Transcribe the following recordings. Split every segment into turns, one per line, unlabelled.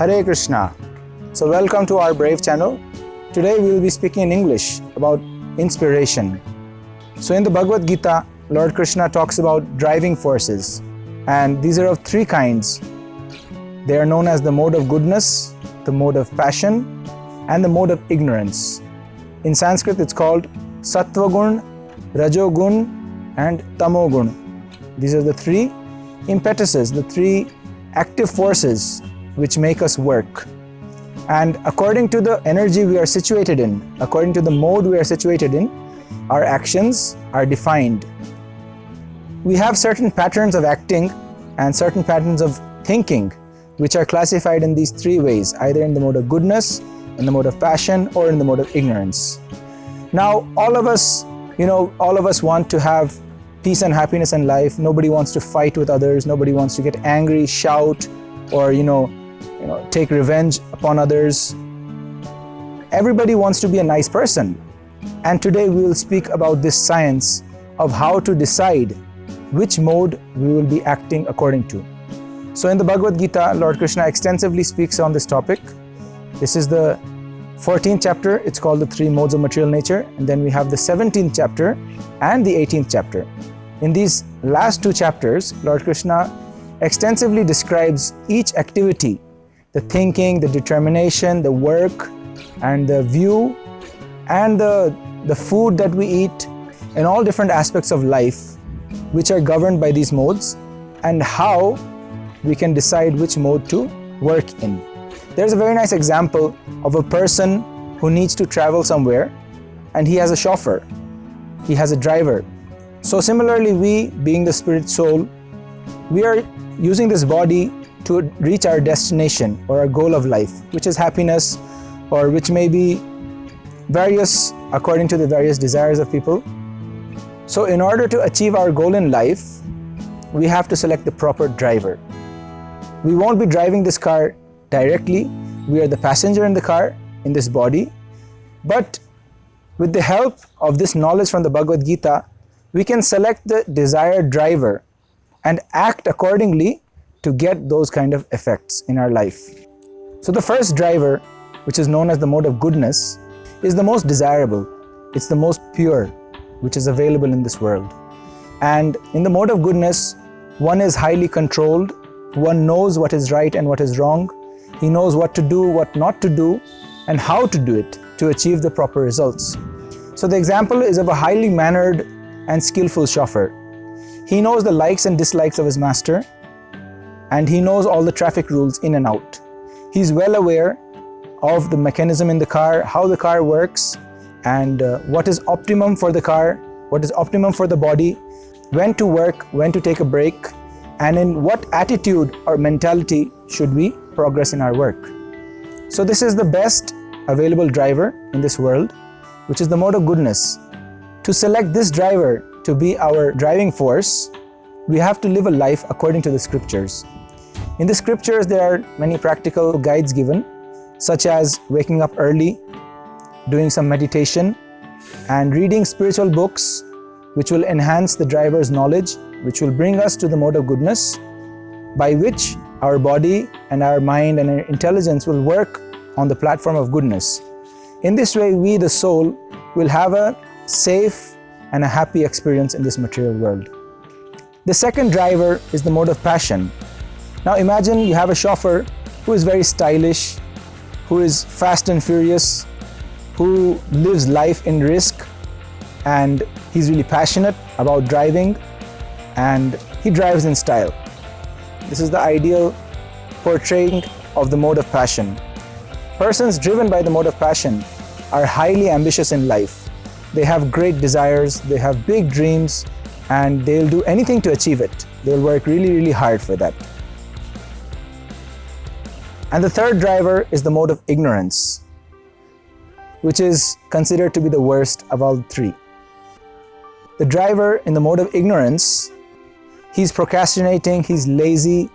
Hare Krishna. So welcome to our Brave channel. Today we will be speaking in English about inspiration. So in the Bhagavad Gita, Lord Krishna talks about driving forces, and these are of three kinds. They are known as the mode of goodness, the mode of passion, and the mode of ignorance. In Sanskrit it's called Sattvagun, Rajogun, and Tamogun. These are the three impetuses, the three active forces which make us work. And according to the energy we are situated in, according to the mode we are situated in, our actions are defined. We have certain patterns of acting and certain patterns of thinking which are classified in these three ways, either in the mode of goodness, in the mode of passion, or in the mode of ignorance. Now, all of us want to have peace and happiness in life. Nobody wants to fight with others. Nobody wants to get angry, shout, or take revenge upon others. Everybody wants to be a nice person. And today we will speak about this science of how to decide which mode we will be acting according to. So in the Bhagavad Gita, Lord Krishna extensively speaks on this topic. This is the 14th chapter. It's called the three modes of material nature. And then we have the 17th chapter and the 18th chapter. In these last two chapters, Lord Krishna extensively describes each activity, the thinking, the determination, the work, and the view, and the food that we eat, and all different aspects of life which are governed by these modes, and how we can decide which mode to work in. There's a very nice example of a person who needs to travel somewhere, and he has a chauffeur, he has a driver. So similarly, we, being the spirit soul, we are using this body to reach our destination or our goal of life, which is happiness, or which may be various according to the various desires of people. So in order to achieve our goal in life, we have to select the proper driver. We won't be driving this car directly. We are the passenger in the car, in this body. But with the help of this knowledge from the Bhagavad Gita, we can select the desired driver and act accordingly to get those kind of effects in our life. So the first driver, which is known as the mode of goodness, is the most desirable. It's the most pure, which is available in this world. And in the mode of goodness, one is highly controlled. One knows what is right and what is wrong. He knows what to do, what not to do, and how to do it to achieve the proper results. So the example is of a highly mannered and skillful chauffeur. He knows the likes and dislikes of his master, and he knows all the traffic rules in and out. He's well aware of the mechanism in the car, how the car works, and what is optimum for the car, what is optimum for the body, when to work, when to take a break, and in what attitude or mentality should we progress in our work. So this is the best available driver in this world, which is the mode of goodness. To select this driver to be our driving force, we have to live a life according to the scriptures. In the scriptures, there are many practical guides given, such as waking up early, doing some meditation, and reading spiritual books which will enhance the driver's knowledge, which will bring us to the mode of goodness, by which our body and our mind and our intelligence will work on the platform of goodness. In this way, we, the soul, will have a safe and a happy experience in this material world. The second driver is the mode of passion. Now imagine you have a chauffeur who is very stylish, who is fast and furious, who lives life in risk, and he's really passionate about driving, and he drives in style. This is the ideal portraying of the mode of passion. Persons driven by the mode of passion are highly ambitious in life. They have great desires, they have big dreams, and they'll do anything to achieve it. They'll work really, really hard for that. And the third driver is the mode of ignorance, which is considered to be the worst of all three. The driver in the mode of ignorance, he's procrastinating, he's lazy,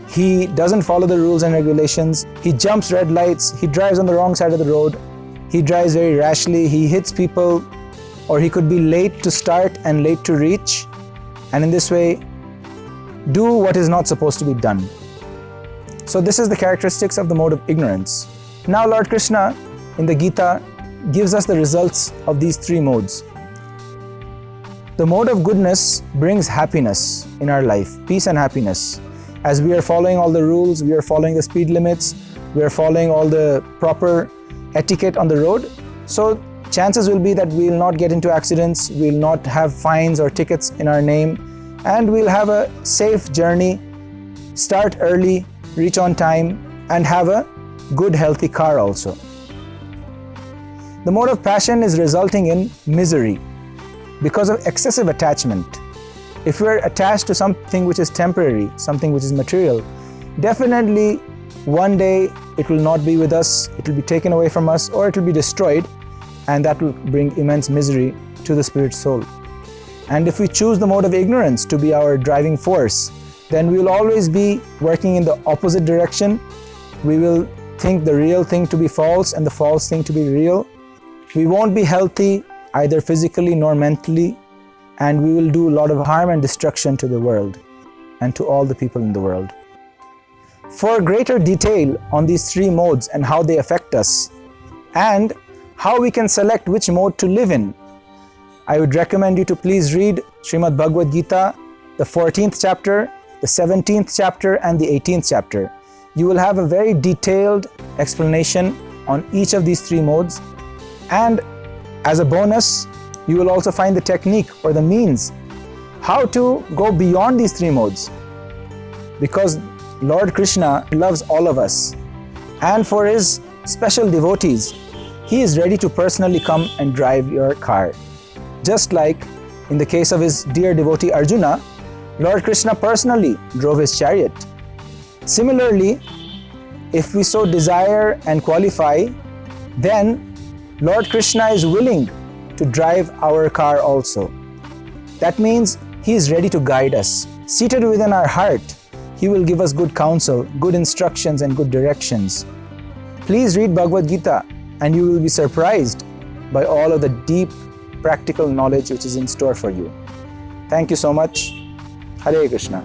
he doesn't follow the rules and regulations, he jumps red lights, he drives on the wrong side of the road, he drives very rashly, he hits people, or he could be late to start and late to reach, and in this way do what is not supposed to be done. So this is the characteristics of the mode of ignorance. Now Lord Krishna in the Gita gives us the results of these three modes. The mode of goodness brings happiness in our life, peace and happiness. As we are following all the rules, we are following the speed limits, we are following all the proper etiquette on the road. So chances will be that we will not get into accidents, we will not have fines or tickets in our name, and we'll have a safe journey, start early, reach on time, and have a good healthy car also. The mode of passion is resulting in misery because of excessive attachment. If we are attached to something which is temporary, something which is material, definitely one day it will not be with us, it will be taken away from us, or it will be destroyed, and that will bring immense misery to the spirit soul. And if we choose the mode of ignorance to be our driving force, then we will always be working in the opposite direction. We will think the real thing to be false and the false thing to be real. We won't be healthy either physically nor mentally, and we will do a lot of harm and destruction to the world and to all the people in the world. For greater detail on these three modes and how they affect us and how we can select which mode to live in, I would recommend you to please read Srimad Bhagavad Gita, the 14th chapter, the 17th chapter and the 18th chapter. You will have a very detailed explanation on each of these three modes, and as a bonus, you will also find the technique or the means how to go beyond these three modes, because Lord Krishna loves all of us, and for his special devotees, he is ready to personally come and drive your car. Just like in the case of his dear devotee Arjuna, Lord Krishna personally drove his chariot. Similarly, if we so desire and qualify, then Lord Krishna is willing to drive our car also. That means he is ready to guide us. Seated within our heart, he will give us good counsel, good instructions and good directions. Please read Bhagavad Gita and you will be surprised by all of the deep practical knowledge which is in store for you. Thank you so much. Hare Krishna.